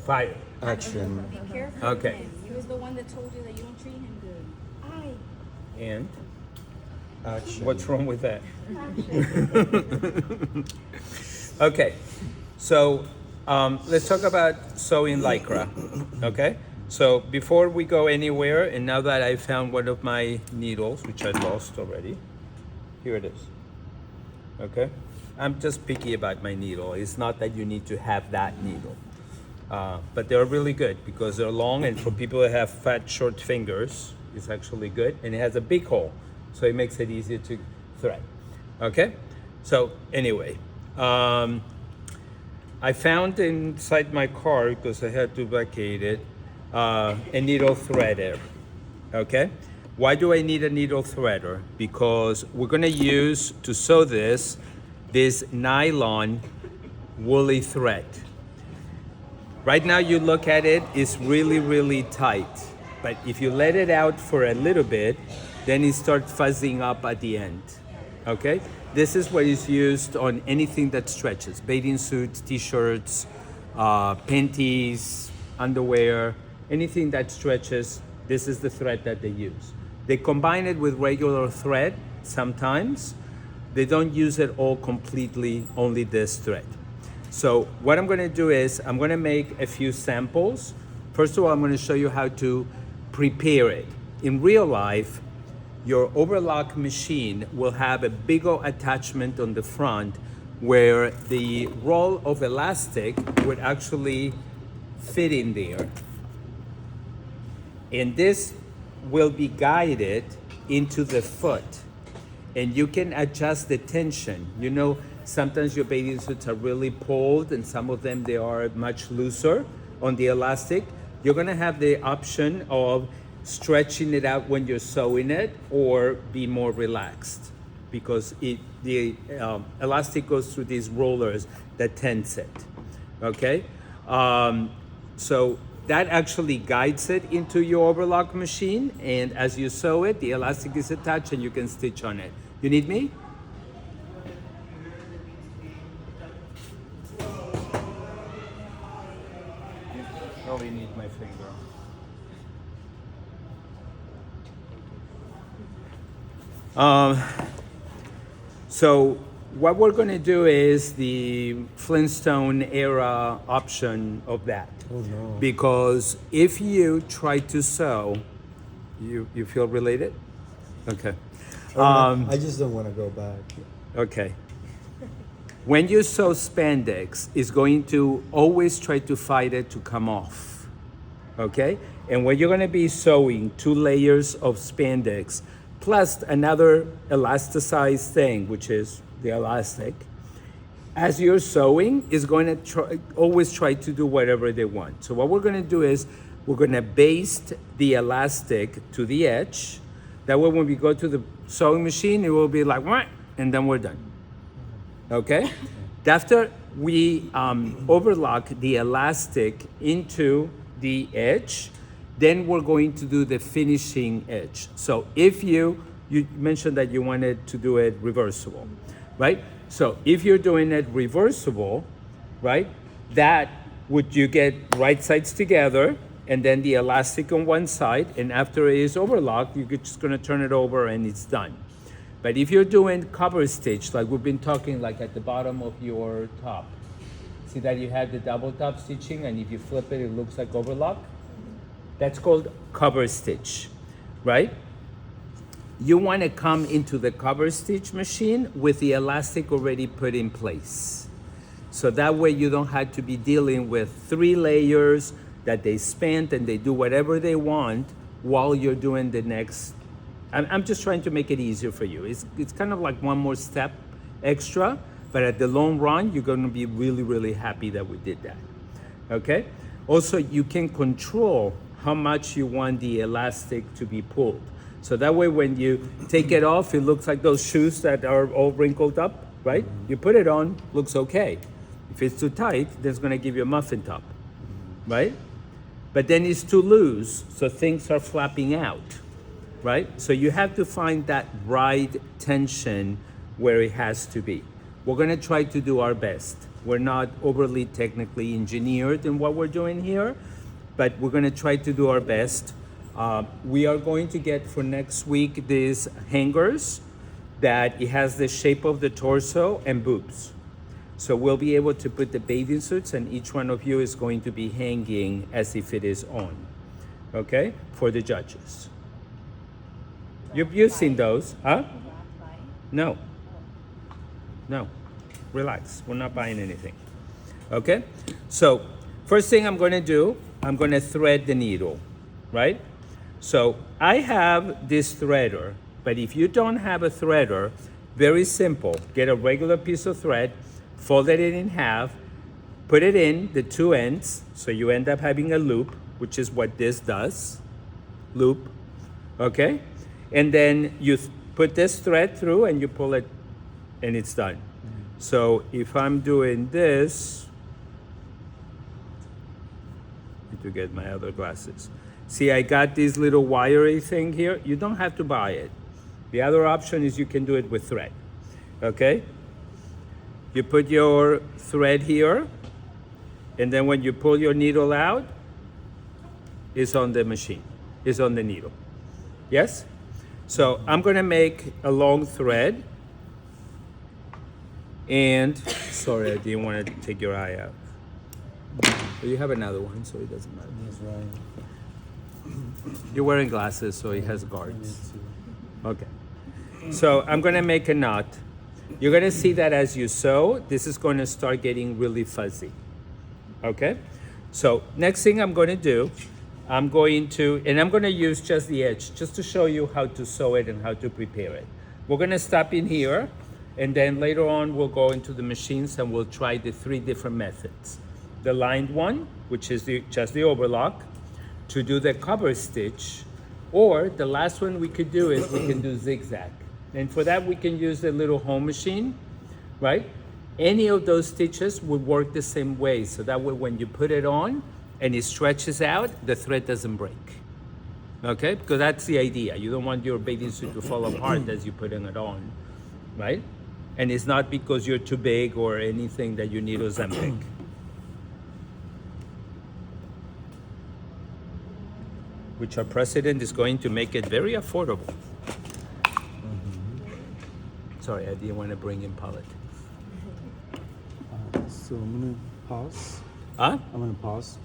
Fire. Action. Be careful Okay. with him. He was the one that told you that you don't treat him good. Aye. And Action. what's wrong with that? Okay, so let's talk about sewing lycra. Okay, so before we go anywhere, and now that I found one of my needles, which I lost already, here it is. Okay, I'm just picky about my needle. It's not that you need to have that needle, but they're really good because they're long, and for people that have fat, short fingers, it's actually good, and it has a big hole, so it makes it easier to thread. Okay, so anyway. I found inside my car, because I had to vacate it, a needle threader. Okay? Why do I need a needle threader? Because we're gonna use, to sew this nylon woolly thread. Right now you look at it, it's really, really tight. But if you let it out for a little bit, then it starts fuzzing up at the end. Okay? This is what is used on anything that stretches. Bathing suits, t-shirts, panties, underwear, anything that stretches, this is the thread that they use. They combine it with regular thread sometimes. They don't use it all completely, only this thread. So what I'm gonna do is, I'm gonna make a few samples. First of all, I'm gonna show you how to prepare it. In real life, your overlock machine will have a big old attachment on the front where the roll of elastic would actually fit in there. And this will be guided into the foot. And you can adjust the tension. You know, sometimes your bathing suits are really pulled and some of them, they are much looser on the elastic. You're gonna have the option of stretching it out when you're sewing it or be more relaxed because the elastic goes through these rollers that tense it, okay? So that actually guides it into your overlock machine, and as you sew it, the elastic is attached and you can stitch on it. You need me? You only need my finger. So what we're going to do is the Flintstone era option of that. Oh no. Because if you try to sew, you feel related? Okay. I just don't want to go back. Okay. When you sew spandex, it's going to always try to fight it to come off. Okay? And when you're going to be sewing 2 layers of spandex, plus another elasticized thing, which is the elastic, as you're sewing, is going to always try to do whatever they want. So what we're going to do is we're going to baste the elastic to the edge. That way when we go to the sewing machine, it will be like, "Wah," and then we're done. Okay? After we overlock the elastic into the edge, then we're going to do the finishing edge. So if you mentioned that you wanted to do it reversible, right? So if you're doing it reversible, right, that would you get right sides together and then the elastic on one side, and after it is overlocked, you're just gonna turn it over and it's done. But if you're doing cover stitch, like we've been talking, like at the bottom of your top, see that you have the double top stitching, and if you flip it, it looks like overlock? That's called cover stitch, right? You want to come into the cover stitch machine with the elastic already put in place. So that way you don't have to be dealing with 3 layers that they spent and they do whatever they want while you're doing the next. I'm just trying to make it easier for you. It's kind of like one more step extra, but at the long run, you're going to be really, really happy that we did that, okay? Also, you can control how much you want the elastic to be pulled. So that way when you take it off, it looks like those shoes that are all wrinkled up, right? You put it on, looks okay. If it's too tight, then it's gonna give you a muffin top, right? But then it's too loose, so things are flapping out, right? So you have to find that right tension where it has to be. We're gonna try to do our best. We're not overly technically engineered in what we're doing here, but we're going to try to do our best. We are going to get for next week these hangers that it has the shape of the torso and boobs. So we'll be able to put the bathing suits, and each one of you is going to be hanging as if it is on, okay, for the judges. You've seen those, huh? No. No. Relax. We're not buying anything. Okay? So, first thing I'm going to do, I'm going to thread the needle, right? So, I have this threader, but if you don't have a threader, very simple. Get a regular piece of thread, fold it in half, put it in the two ends, so you end up having a loop, which is what this does. Loop. Okay? And then you put this thread through and you pull it and it's done. So if I'm doing this, I need to get my other glasses. See, I got this little wiry thing here. You don't have to buy it. The other option is you can do it with thread. Okay? You put your thread here, and then when you pull your needle out, it's on the machine. It's on the needle. Yes? So I'm going to make a long thread. And, sorry, I didn't want to take your eye out. But you have another one, so it doesn't matter. That's right. You're wearing glasses, so it has I need guards. to. Okay. So I'm going to make a knot. You're going to see that as you sew, this is going to start getting really fuzzy. Okay? So next thing I'm going to do, I'm going to use just the edge, just to show you how to sew it and how to prepare it. We're going to stop in here, and then later on we'll go into the machines and we'll try the 3 different methods. The lined one, which is just the overlock, to do the cover stitch, or the last one we could do is we can do zigzag. And for that we can use the little home machine, right? Any of those stitches would work the same way, so that way when you put it on and it stretches out, the thread doesn't break. Okay? Because that's the idea. You don't want your bathing suit to fall apart as you're putting it on, right? And it's not because you're too big or anything that you need Ozempic. Which our president is going to make it very affordable. Sorry, I didn't want to bring in politics. So I'm gonna pause. Huh? I'm gonna pause.